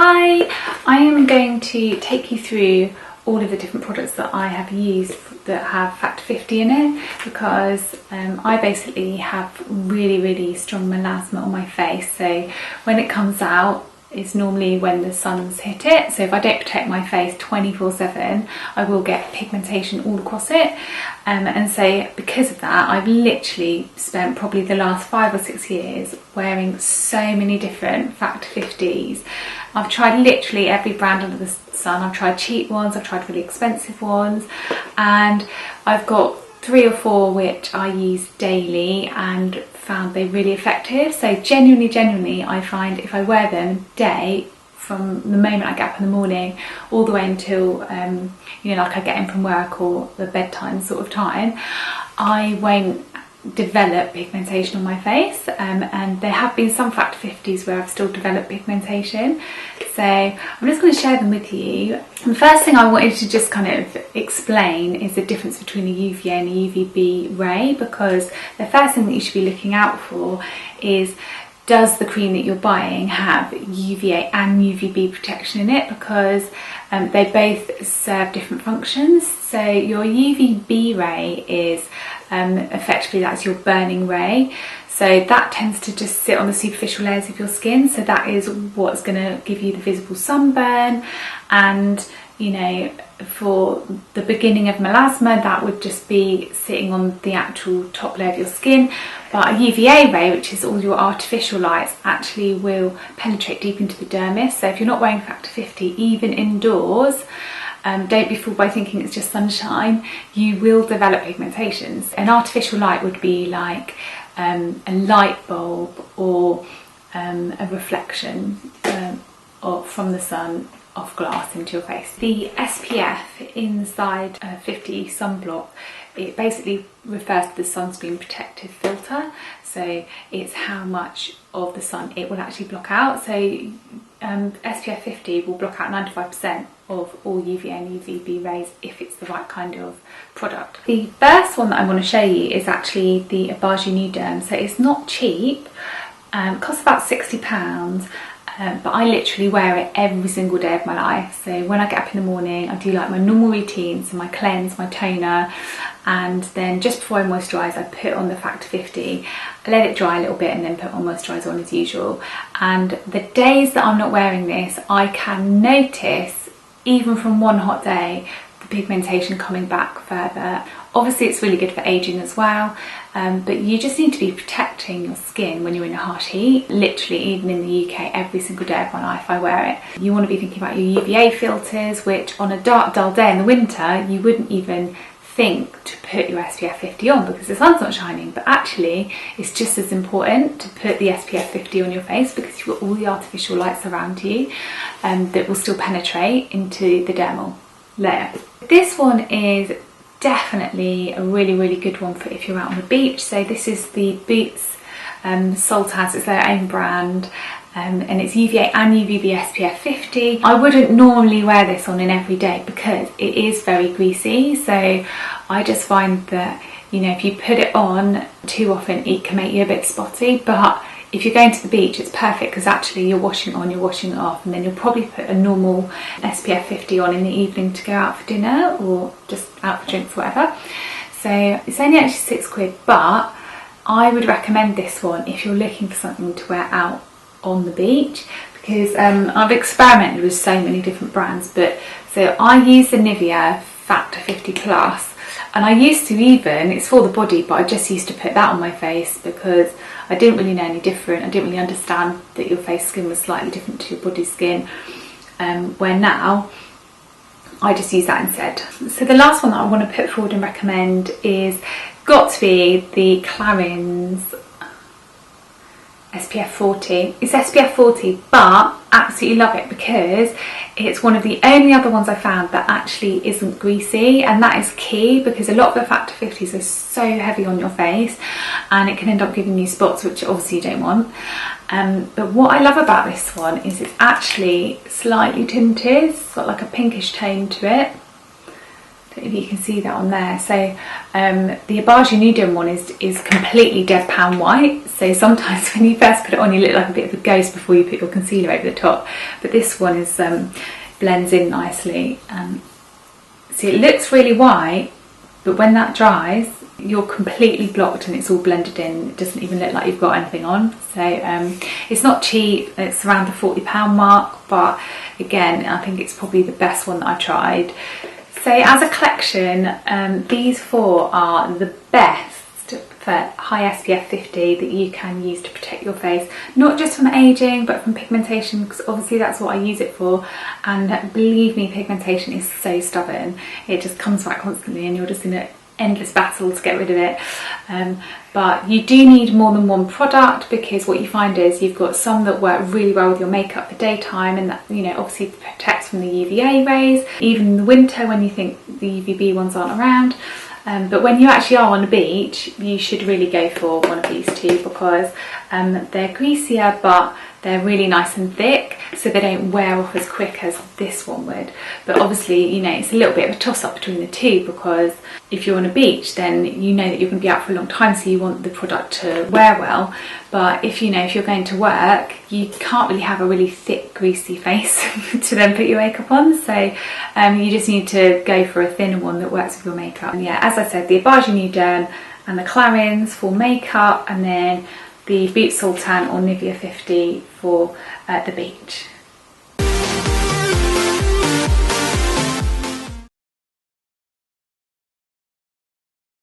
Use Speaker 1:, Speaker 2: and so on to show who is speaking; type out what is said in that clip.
Speaker 1: Hi, I am going to take you through all of the different products that I have used that have factor 50 in it, because I basically have really strong melasma on my face. So when it comes out, it's normally when the sun's hit it. So if I don't protect my face 24/7, I will get pigmentation all across it. And so because of that, I've literally spent probably the last 5 or 6 years wearing so many different factor 50s. I've tried literally every brand under the sun. I've tried cheap ones, I've tried really expensive ones, and I've got 3 or 4 which I use daily and found they're really effective. So genuinely I find if I wear them day, from the moment I get up in the morning all the way until like I get in from work or the bedtime sort of time, I won't develop pigmentation on my face, and there have been some factor 50s where I've still developed pigmentation. So I'm just going to share them with you. The first thing I wanted to just kind of explain is the difference between a UVA and a UVB ray, because the first thing that you should be looking out for is, does the cream that you're buying have UVA and UVB protection in it, because they both serve different functions. So your UVB ray is effectively, that's your burning ray. So that tends to just sit on the superficial layers of your skin. So that is what's going to give you the visible sunburn. And for the beginning of melasma, that would just be sitting on the actual top layer of your skin. But a UVA ray, which is all your artificial lights, actually will penetrate deep into the dermis. So if you're not wearing factor 50, even indoors, don't be fooled by thinking it's just sunshine. You will develop pigmentations. An artificial light would be like a light bulb or a reflection from the sun off glass into your face. The SPF inside 50 sunblock, it basically refers to the sunscreen protective filter. So it's how much of the sun it will actually block out. So SPF 50 will block out 95% of all UVA and UVB rays if it's the right kind of product. The first one that I want to show you is actually the Abaju Nuderm. So it's not cheap, costs about £60. But I literally wear it every single day of my life. So when I get up in the morning, I do like my normal routine, so my cleanse, my toner, and then just before I moisturise, I put on the factor 50, I let it dry a little bit and then put my moisturiser on as usual. And the days that I'm not wearing this, I can notice, even from one hot day, the pigmentation coming back further. Obviously it's really good for aging as well, but you just need to be protecting your skin when you're in a harsh heat. Literally, even in the UK, every single day of my life I wear it. You want to be thinking about your UVA filters, which on a dark, dull day in the winter, you wouldn't even think to put your SPF 50 on because the sun's not shining. But actually, it's just as important to put the SPF 50 on your face, because you've got all the artificial lights around you that will still penetrate into the dermal layer. This one is definitely a really good one for if you're out on the beach. So this is the Beets Salt, it's their own brand, and it's UVA and UVB SPF 50. I wouldn't normally wear this on in every day because it is very greasy. So I just find that if you put it on too often, it can make you a bit spotty. But if you're going to the beach, it's perfect because actually you're washing it on, you're washing it off, and then you'll probably put a normal SPF 50 on in the evening to go out for dinner or just out for drinks, whatever. So it's only actually £6, but I would recommend this one if you're looking for something to wear out on the beach, because I've experimented with so many different brands. But so I use the Nivea Factor 50 Plus, and I used to it's for the body, but I just used to put that on my face because I didn't really know any different. I didn't really understand that your face skin was slightly different to your body skin, where now I just use that instead. So the last one that I want to put forward and recommend is got to be the Clarins SPF 40. It's SPF 40, but absolutely love it because it's one of the only other ones I found that actually isn't greasy, and that is key because a lot of the factor 50s are so heavy on your face and it can end up giving you spots, which obviously you don't want. But what I love about this one is it's actually slightly tinted. It's got like a pinkish tone to it. don't know if you can see that on there. So the Abaji Nude one is completely deadpan white. So sometimes when you first put it on, you look like a bit of a ghost before you put your concealer over the top. But this one is blends in nicely. See, it looks really white, but when that dries, you're completely blocked and it's all blended in. It doesn't even look like you've got anything on. So it's not cheap. It's around the £40 mark, but again, I think it's probably the best one that I've tried. So as a collection, these four are the best for high SPF 50 that you can use to protect your face, not just from aging but from pigmentation, because obviously that's what I use it for. And believe me, pigmentation is so stubborn. It just comes back constantly and you're just in an endless battle to get rid of it. But you do need more than one product, because what you find is you've got some that work really well with your makeup for daytime, and that, you know, obviously protects from the UVA rays, even in the winter when you think the UVB ones aren't around. But when you actually are on the beach, you should really go for one of these two, because they're greasier, but they're really nice and thick, so they don't wear off as quick as this one would. But obviously, you know, it's a little bit of a toss-up between the two, because if you're on a beach, then you know that you're going to be out for a long time, so you want the product to wear well. But if you're going to work, you can't really have a really thick, greasy face to then put your makeup on. So you just need to go for a thinner one that works with your makeup. And yeah, as I said, the Abaji Nude and the Clarins for makeup, and then the Beets Salt or Nivea 50 for the beach.